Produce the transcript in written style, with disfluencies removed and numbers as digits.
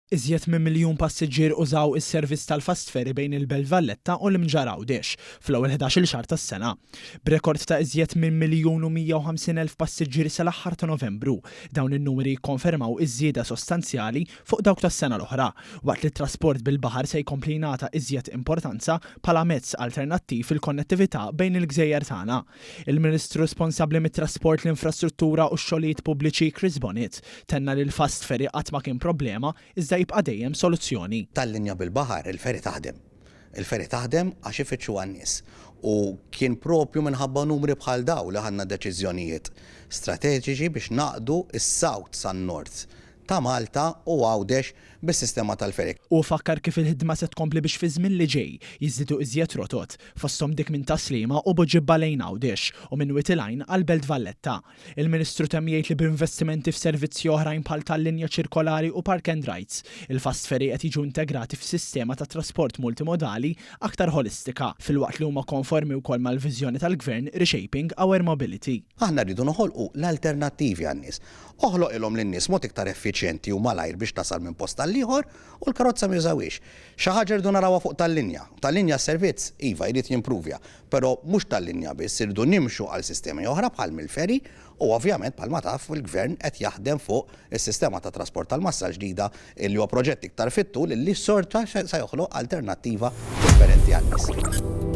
Iżjed minn miljun passiġġier użaw is-servizz tal-Fast Ferry bejn il-Belt Valletta u l-Mġara Għawdex fl-ewwel 11-il xahar tas-sena. B'rekord ta' iżjed minn 1,150,000 passiġġieri sal-aħħar ta' Novembru, dawn in-numri jikkonfermaw iż-żieda sostanzjali fuq dawk tas-sena l-oħra, waqt li t-trasport bil-baħar se jkompli jingħata iżjed importanza bħala mezz alternattiv fil-konnettività bejn il-gżejjer tagħna. Il-Ministru responsabbli mit-trasport, l-infrastruttura u x-xogħlijiet pubbliċi Chris Bonnet tenna li l-Fast Ferry qatt ma kien problema iżda jibqa' dejjem soluzzjoni. Tal-linja bil-baħar il-ferry taħdem. Il-ferry taħdem għax ifittxu għan-nies. U kien propju minħabba numri bħal daw li ħadna deċiżjonijiet strateġiċi biex naqdu is-South san-North ta' Malta u Għawdex bis-sistema tal-ferry. U fakkar kif il-ħidma se tkompli biex fi żmien li ġej jiżdidu iżjed rotot fosthom dik minn Taslima u Boġibba lejn Għawdex u minn Witilajn għal Belt Valletta. Il-Ministru temm jgħid li b'investimenti f'servizzi oħrajn bħal tal-linja ċirkolari u Park and Rides, il-Fast Ferry qed jiġu integrati f'sistema ta' trasport multimodali aktar holistika filwaqt li huma konformi wkoll mal-viżjoni tal-Gvern Reshaping Our Mobility. Aħna rridu noħolqu l-alternattivi għan-nies. Oħloq ilhom lin-nies mod iktar effiċjenti u malajr biex tasal minn post tal-ieħor u l-karozza ma jużawiex. Xi ħaġa rridu narawha fuq tal-linja. Tal-linja s-servizz iva jrid jimprovja, però mhux tal-linja biss irridu nimxu għal sistemi oħra bħal mill-ferry u ovvjament bħalma taf il-Gvern qed jaħdem fuq is-sistema ta' trasport tal-massa ġdida li huwa proġett iktar fittu li s-sorta se joħloq alternattiva differenti għan-nies.